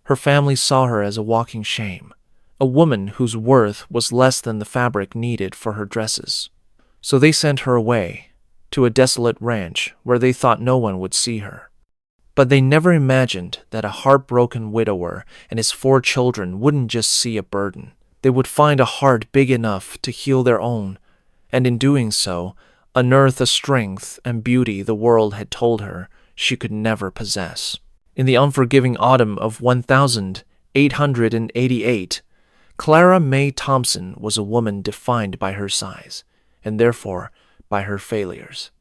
Her family saw her as a walking shame, a woman whose worth was less than the fabric needed for her dresses. So they sent her away, to a desolate ranch where they thought no one would see her. But they never imagined that a heartbroken widower and his 4 children wouldn't just see a burden. They would find a heart big enough to heal their own, and in doing so, unearth a strength and beauty the world had told her she could never possess. In the unforgiving autumn of 1888, Clara May Thompson was a woman defined by her size, and therefore by her failures.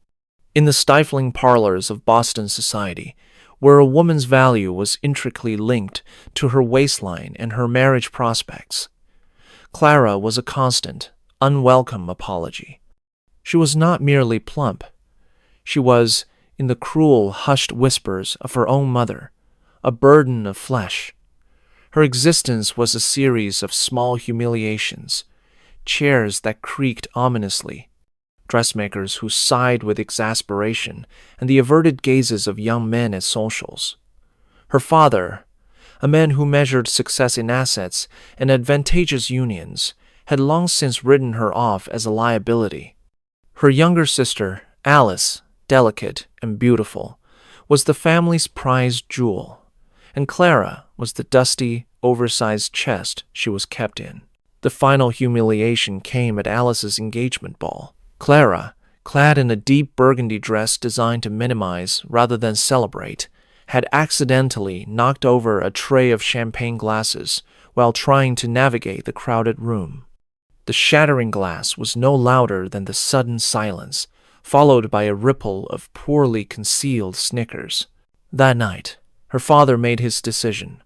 In the stifling parlors of Boston society, where a woman's value was intricately linked to her waistline and her marriage prospects, Clara was a constant, unwelcome apology. She was not merely plump. She was, in the cruel, hushed whispers of her own mother, a burden of flesh. Her existence was a series of small humiliations, chairs that creaked ominously, dressmakers who sighed with exasperation, and the averted gazes of young men at socials. Her father, a man who measured success in assets and advantageous unions, had long since written her off as a liability. Her younger sister, Alice, delicate and beautiful, was the family's prized jewel, and Clara was the dusty, oversized chest she was kept in. The final humiliation came at Alice's engagement ball. Clara, clad in a deep burgundy dress designed to minimize rather than celebrate, had accidentally knocked over a tray of champagne glasses while trying to navigate the crowded room. The shattering glass was no louder than the sudden silence, followed by a ripple of poorly concealed snickers. That night, her father made his decision.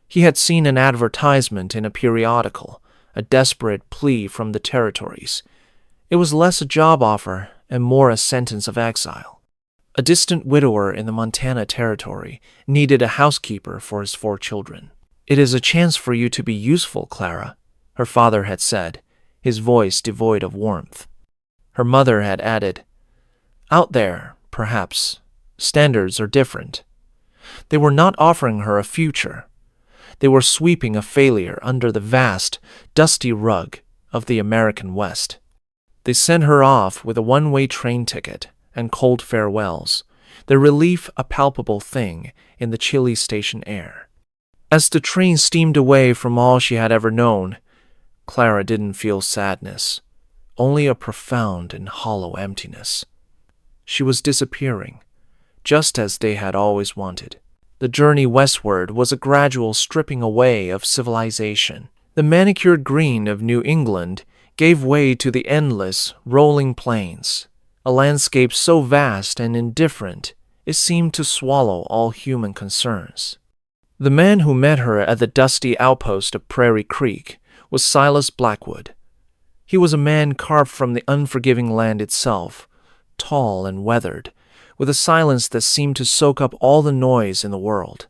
He had seen an advertisement in a periodical, a desperate plea from the territories. It was less a job offer and more a sentence of exile. A distant widower in the Montana Territory needed a housekeeper for his 4 children. "It is a chance for you to be useful, Clara," her father had said, his voice devoid of warmth. Her mother had added, "Out there, perhaps, standards are different." They were not offering her a future. They were sweeping a failure under the vast, dusty rug of the American West. They sent her off with a one-way train ticket and cold farewells, their relief a palpable thing in the chilly station air. As the train steamed away from all she had ever known, Clara didn't feel sadness, only a profound and hollow emptiness. She was disappearing, just as they had always wanted. The journey westward was a gradual stripping away of civilization. The manicured green of New England gave way to the endless, rolling plains, a landscape so vast and indifferent it seemed to swallow all human concerns. The man who met her at the dusty outpost of Prairie Creek was Silas Blackwood. He was a man carved from the unforgiving land itself, tall and weathered, with a silence that seemed to soak up all the noise in the world.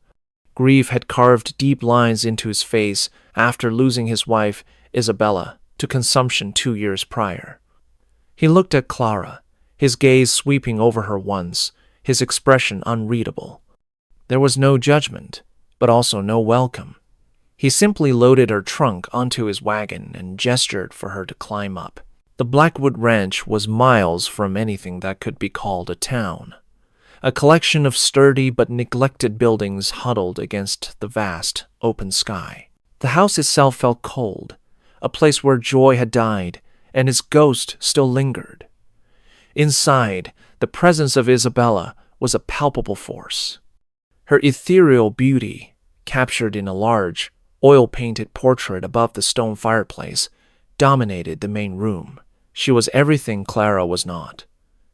Grief had carved deep lines into his face after losing his wife, Isabella, to consumption 2 years prior. He looked at Clara, his gaze sweeping over her once, his expression unreadable. There was no judgment, but also no welcome. He simply loaded her trunk onto his wagon and gestured for her to climb up. The Blackwood Ranch was miles from anything that could be called a town. A collection of sturdy but neglected buildings huddled against the vast, open sky. The house itself felt cold, a place where joy had died, and its ghost still lingered. Inside, the presence of Isabella was a palpable force. Her ethereal beauty, captured in a large, oil-painted portrait above the stone fireplace, dominated the main room. She was everything Clara was not.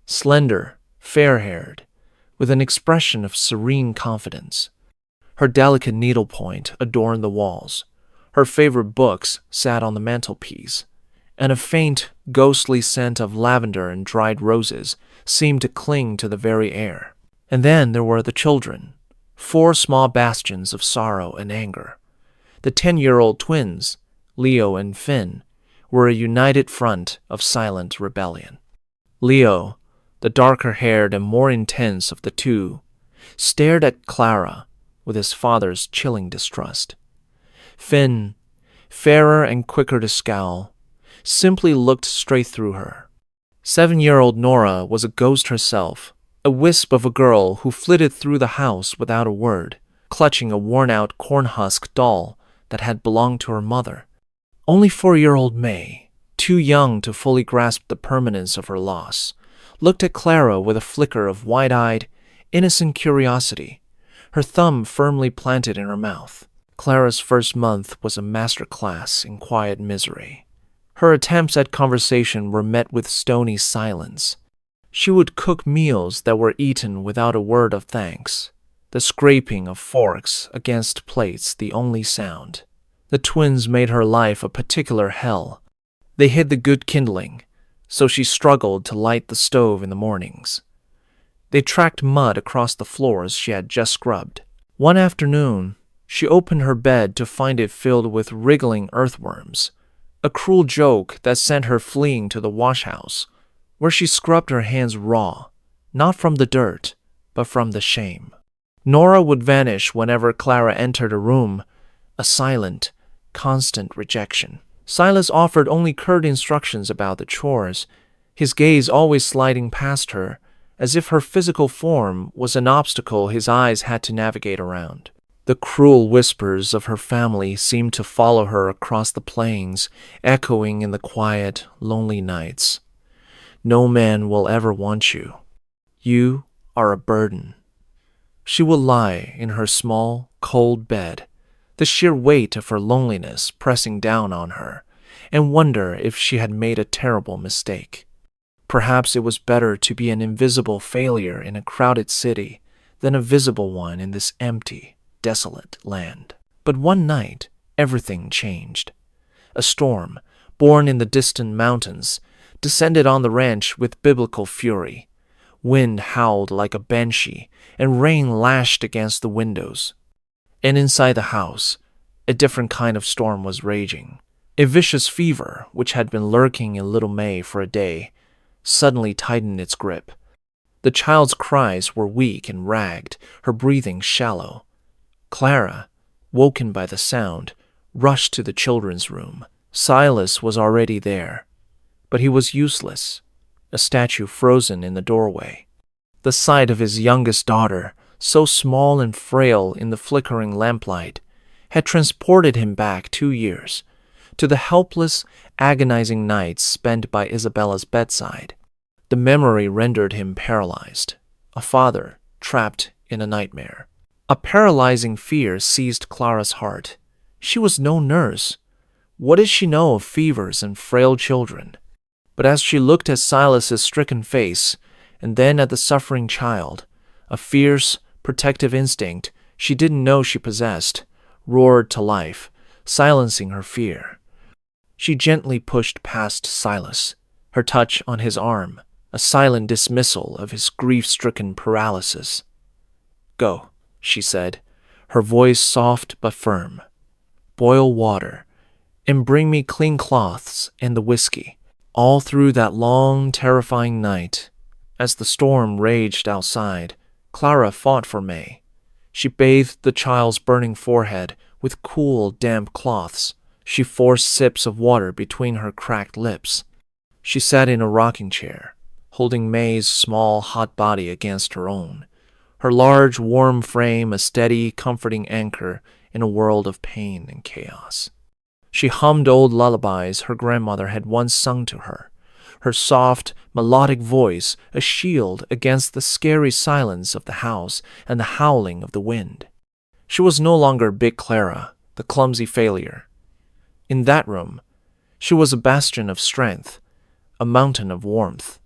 Slender, fair-haired, with an expression of serene confidence. Her delicate needlepoint adorned the walls. Her favorite books sat on the mantelpiece, and a faint, ghostly scent of lavender and dried roses seemed to cling to the very air. And then there were the children, 4 small bastions of sorrow and anger. The 10-year-old twins, Leo and Finn, were a united front of silent rebellion. Leo, the darker-haired and more intense of the two, stared at Clara with his father's chilling distrust. Finn, fairer and quicker to scowl, simply looked straight through her. 7-year-old Nora was a ghost herself, a wisp of a girl who flitted through the house without a word, clutching a worn-out cornhusk doll that had belonged to her mother. Only 4-year-old May, too young to fully grasp the permanence of her loss, looked at Clara with a flicker of wide-eyed, innocent curiosity, her thumb firmly planted in her mouth. Clara's first month was a master class in quiet misery. Her attempts at conversation were met with stony silence. She would cook meals that were eaten without a word of thanks, the scraping of forks against plates the only sound. The twins made her life a particular hell. They hid the good kindling, so she struggled to light the stove in the mornings. They tracked mud across the floors she had just scrubbed. One afternoon, she opened her bed to find it filled with wriggling earthworms, a cruel joke that sent her fleeing to the washhouse, where she scrubbed her hands raw, not from the dirt, but from the shame. Nora would vanish whenever Clara entered a room, a silent, constant rejection. Silas offered only curt instructions about the chores, his gaze always sliding past her, as if her physical form was an obstacle his eyes had to navigate around. The cruel whispers of her family seemed to follow her across the plains, echoing in the quiet, lonely nights. No man will ever want you. You are a burden. She would lie in her small, cold bed, the sheer weight of her loneliness pressing down on her, and wonder if she had made a terrible mistake. Perhaps it was better to be an invisible failure in a crowded city than a visible one in this empty, desolate land. But one night, everything changed. A storm, born in the distant mountains, descended on the ranch with biblical fury. Wind howled like a banshee, and rain lashed against the windows. And inside the house, a different kind of storm was raging. A vicious fever, which had been lurking in little May for a day, suddenly tightened its grip. The child's cries were weak and ragged, her breathing shallow. Clara, woken by the sound, rushed to the children's room. Silas was already there, but he was useless, a statue frozen in the doorway. The sight of his youngest daughter, so small and frail in the flickering lamplight, had transported him back 2 years, to the helpless, agonizing nights spent by Isabella's bedside. The memory rendered him paralyzed, a father trapped in a nightmare. A paralyzing fear seized Clara's heart. She was no nurse. What did she know of fevers and frail children? But as she looked at Silas's stricken face, and then at the suffering child, a fierce, protective instinct she didn't know she possessed roared to life, silencing her fear. She gently pushed past Silas, her touch on his arm, a silent dismissal of his grief-stricken paralysis. "Go," she said, her voice soft but firm. "Boil water, and bring me clean cloths and the whiskey." All through that long, terrifying night, as the storm raged outside, Clara fought for May. She bathed the child's burning forehead with cool, damp cloths. She forced sips of water between her cracked lips. She sat in a rocking chair, holding May's small, hot body against her own, her large, warm frame a steady, comforting anchor in a world of pain and chaos. She hummed old lullabies her grandmother had once sung to her, her soft, melodic voice a shield against the scary silence of the house and the howling of the wind. She was no longer Big Clara, the clumsy failure. In that room, she was a bastion of strength, a mountain of warmth.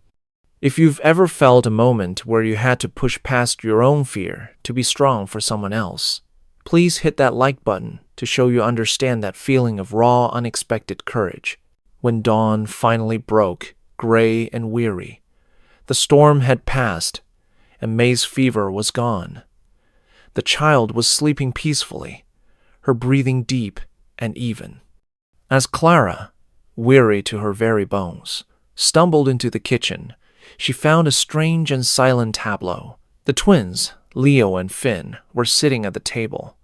If you've ever felt a moment where you had to push past your own fear to be strong for someone else, please hit that like button to show you understand that feeling of raw, unexpected courage. When dawn finally broke, gray and weary, the storm had passed, and May's fever was gone. The child was sleeping peacefully, her breathing deep and even. As Clara, weary to her very bones, stumbled into the kitchen, she found a strange and silent tableau. The twins, Leo and Finn were sitting at the table,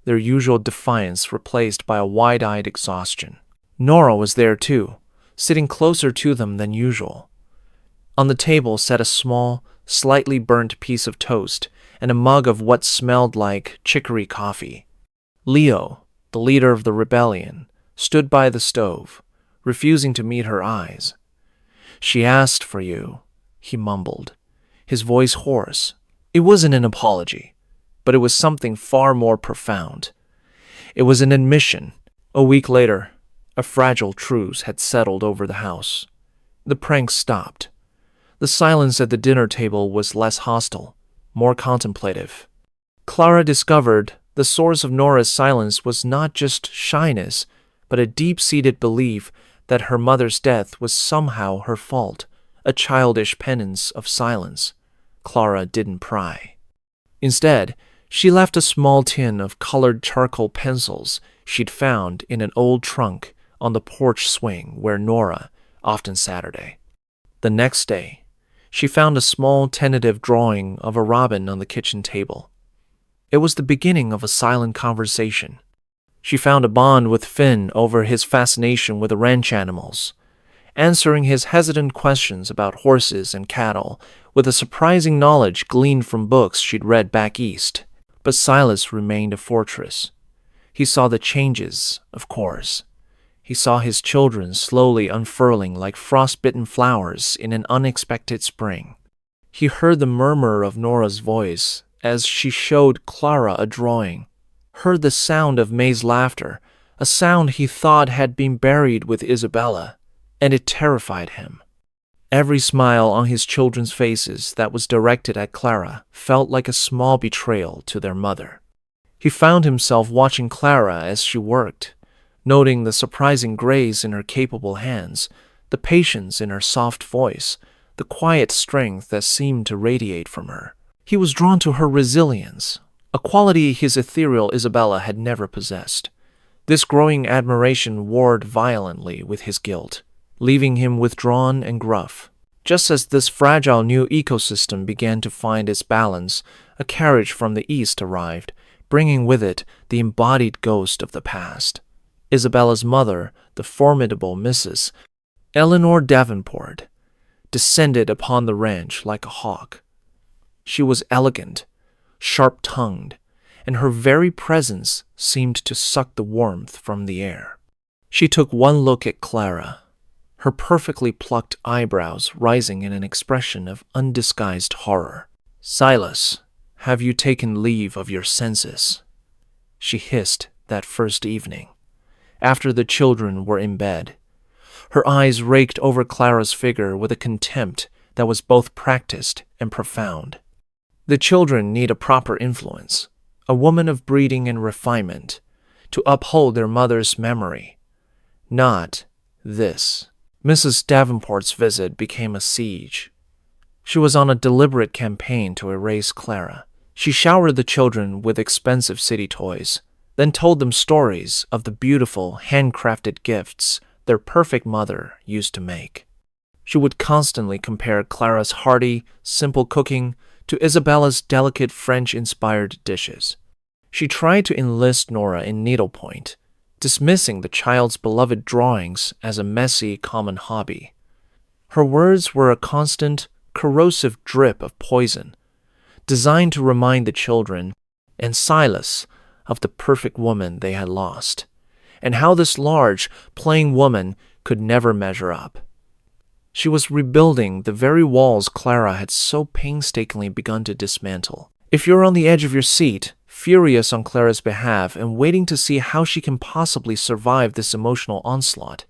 their usual defiance replaced by a wide-eyed exhaustion. Nora was there too, sitting closer to them than usual. On the table sat a small, slightly burnt piece of toast and a mug of what smelled like chicory coffee. Leo, the leader of the rebellion, stood by the stove, refusing to meet her eyes. "She asked for you," he mumbled, his voice hoarse. It wasn't an apology, but it was something far more profound. It was an admission. A week later, a fragile truce had settled over the house. The pranks stopped. The silence at the dinner table was less hostile, more contemplative. Clara discovered the source of Nora's silence was not just shyness, but a deep-seated belief that her mother's death was somehow her fault, a childish penance of silence. Clara didn't pry. Instead, she left a small tin of colored charcoal pencils she'd found in an old trunk on the porch swing where Nora often Saturday. The next day, she found a small tentative drawing of a robin on the kitchen table. It was the beginning of a silent conversation. She found a bond with Finn over his fascination with the ranch animals, answering his hesitant questions about horses and cattle with a surprising knowledge gleaned from books she'd read back east. But Silas remained a fortress. He saw the changes, of course. He saw his children slowly unfurling like frostbitten flowers in an unexpected spring. He heard the murmur of Nora's voice as she showed Clara a drawing, heard the sound of May's laughter, a sound he thought had been buried with Isabella, and it terrified him. Every smile on his children's faces that was directed at Clara felt like a small betrayal to their mother. He found himself watching Clara as she worked, noting the surprising grace in her capable hands, the patience in her soft voice, the quiet strength that seemed to radiate from her. He was drawn to her resilience, a quality his ethereal Isabella had never possessed. This growing admiration warred violently with his guilt, leaving him withdrawn and gruff. Just as this fragile new ecosystem began to find its balance, a carriage from the east arrived, bringing with it the embodied ghost of the past. Isabella's mother, the formidable Mrs. Eleanor Davenport, descended upon the ranch like a hawk. She was elegant, sharp-tongued, and her very presence seemed to suck the warmth from the air. She took one look at Clara, her perfectly plucked eyebrows rising in an expression of undisguised horror. "Silas, have you taken leave of your senses?" she hissed that first evening, after the children were in bed. Her eyes raked over Clara's figure with a contempt that was both practiced and profound. The children need a proper influence, a woman of breeding and refinement, to uphold their mother's memory. Not this. Mrs. Davenport's visit became a siege. She was on a deliberate campaign to erase Clara. She showered the children with expensive city toys, then told them stories of the beautiful, handcrafted gifts their perfect mother used to make. She would constantly compare Clara's hearty, simple cooking to Isabella's delicate French-inspired dishes. She tried to enlist Nora in needlepoint, dismissing the child's beloved drawings as a messy, common hobby. Her words were a constant, corrosive drip of poison, designed to remind the children and Silas of the perfect woman they had lost, and how this large, plain woman could never measure up. She was rebuilding the very walls Clara had so painstakingly begun to dismantle. If you're on the edge of your seat, furious on Clara's behalf and waiting to see how she can possibly survive this emotional onslaught,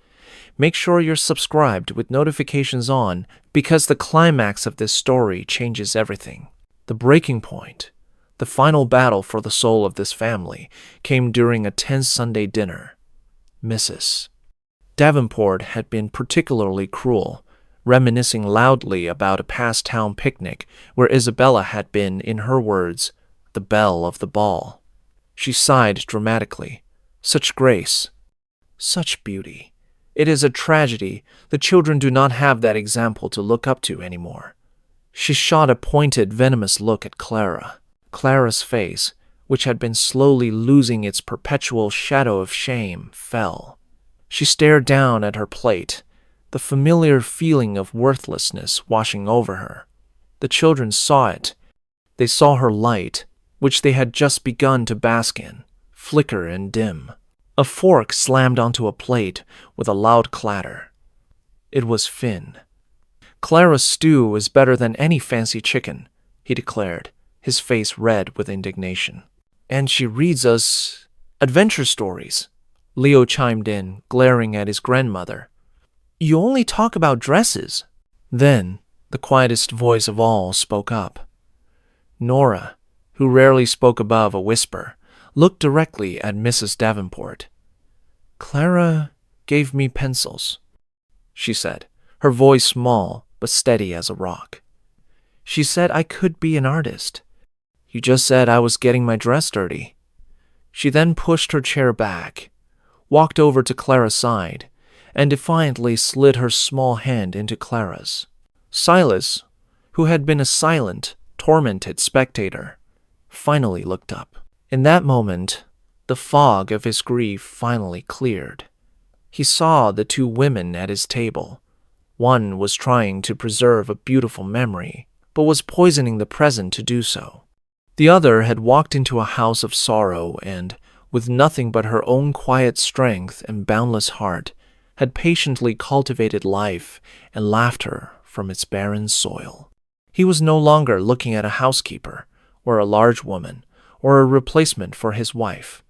make sure you're subscribed with notifications on, because the climax of this story changes everything. The breaking point, the final battle for the soul of this family, came during a tense Sunday dinner. Mrs. Davenport had been particularly cruel, reminiscing loudly about a past town picnic where Isabella had been, in her words, the belle of the ball. She sighed dramatically. Such grace, such beauty. It is a tragedy the children do not have that example to look up to anymore. She shot a pointed, venomous look at Clara. Clara's face, which had been slowly losing its perpetual shadow of shame, fell. She stared down at her plate, the familiar feeling of worthlessness washing over her. The children saw it. They saw her light, which they had just begun to bask in, flicker and dim. A fork slammed onto a plate with a loud clatter. It was Finn. "Clara's stew is better than any fancy chicken," he declared, his face red with indignation. "And she reads us adventure stories," Leo chimed in, glaring at his grandmother. "You only talk about dresses." Then, the quietest voice of all spoke up. Nora, who rarely spoke above a whisper, looked directly at Mrs. Davenport. "Clara gave me pencils," she said, her voice small but steady as a rock. "She said I could be an artist. You just said I was getting my dress dirty." She then pushed her chair back, walked over to Clara's side, and defiantly slid her small hand into Clara's. Silas, who had been a silent, tormented spectator, finally looked up. In that moment, the fog of his grief finally cleared. He saw the two women at his table. One was trying to preserve a beautiful memory, but was poisoning the present to do so. The other had walked into a house of sorrow and, with nothing but her own quiet strength and boundless heart, had patiently cultivated life and laughter from its barren soil. He was no longer looking at a housekeeper, or a large woman, or a replacement for his wife.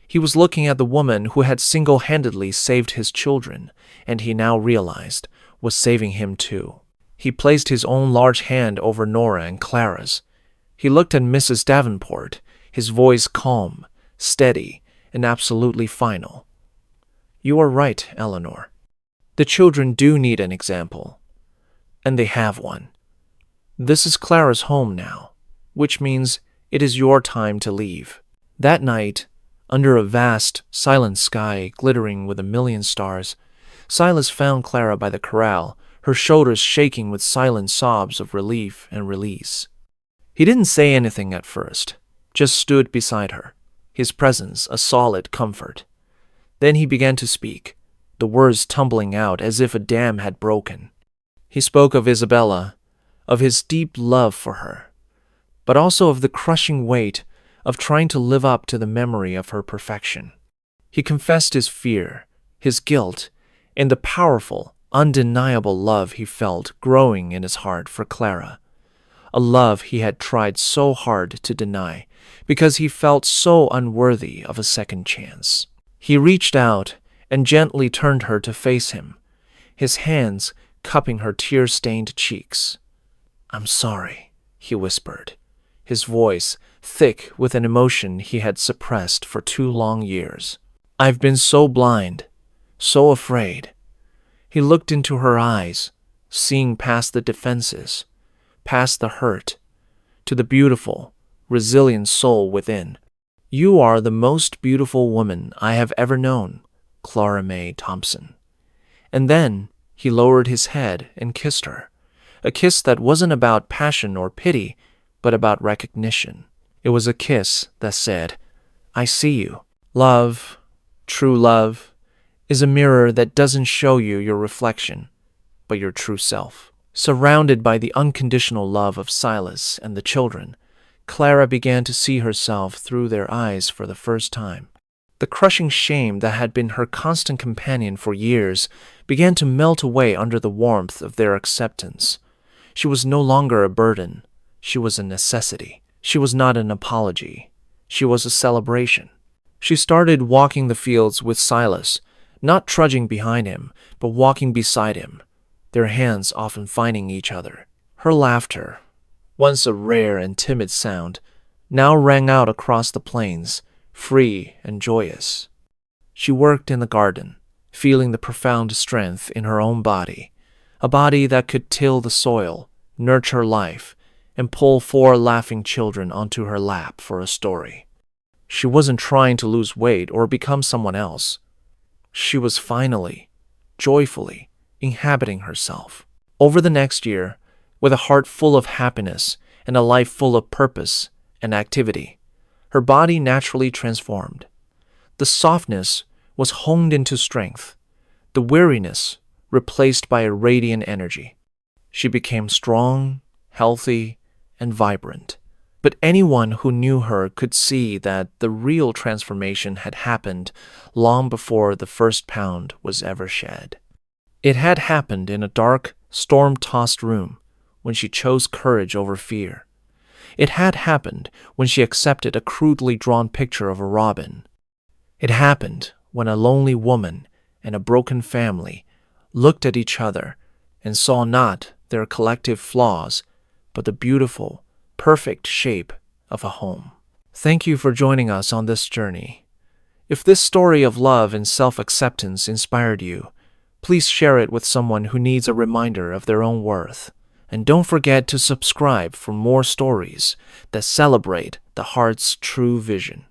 He was looking at the woman who had single-handedly saved his children, and he now realized was saving him too. He placed his own large hand over Nora and Clara's. He looked at Mrs. Davenport, his voice calm, steady, and absolutely final. "You are right, Eleanor. The children do need an example, and they have one. This is Clara's home now, which means it is your time to leave." That night, under a vast, silent sky glittering with a million stars, Silas found Clara by the corral, her shoulders shaking with silent sobs of relief and release. He didn't say anything at first, just stood beside her, his presence a solid comfort. Then he began to speak, the words tumbling out as if a dam had broken. He spoke of Isabella, of his deep love for her, but also of the crushing weight of trying to live up to the memory of her perfection. He confessed his fear, his guilt, and the powerful, undeniable love he felt growing in his heart for Clara, a love he had tried so hard to deny because he felt so unworthy of a second chance. He reached out and gently turned her to face him, his hands cupping her tear-stained cheeks. "I'm sorry," he whispered, his voice thick with an emotion he had suppressed for 2 long years. "I've been so blind, so afraid." He looked into her eyes, seeing past the defenses, past the hurt, to the beautiful, resilient soul within. "You are the most beautiful woman I have ever known, Clara May Thompson." And then he lowered his head and kissed her, a kiss that wasn't about passion or pity, but about recognition. It was a kiss that said, "I see you." Love, true love, is a mirror that doesn't show you your reflection, but your true self. Surrounded by the unconditional love of Silas and the children, Clara began to see herself through their eyes for the first time. The crushing shame that had been her constant companion for years began to melt away under the warmth of their acceptance. She was no longer a burden. She was a necessity. She was not an apology. She was a celebration. She started walking the fields with Silas, not trudging behind him, but walking beside him, their hands often finding each other. Her laughter, once a rare and timid sound, now rang out across the plains, free and joyous. She worked in the garden, feeling the profound strength in her own body, a body that could till the soil, nurture life, and pull 4 laughing children onto her lap for a story. She wasn't trying to lose weight or become someone else. She was finally, joyfully, inhabiting herself. Over the next year, with a heart full of happiness and a life full of purpose, and activity, her body naturally transformed. The softness was honed into strength, the weariness replaced by a radiant energy. She became strong, healthy, and vibrant. But anyone who knew her could see that the real transformation had happened long before the first pound was ever shed. It had happened in a dark, storm-tossed room when she chose courage over fear. It had happened when she accepted a crudely drawn picture of a robin. It happened when a lonely woman and a broken family looked at each other and saw not their collective flaws, but the beautiful, perfect shape of a home. Thank you for joining us on this journey. If this story of love and self-acceptance inspired you, please share it with someone who needs a reminder of their own worth. And don't forget to subscribe for more stories that celebrate the heart's true vision.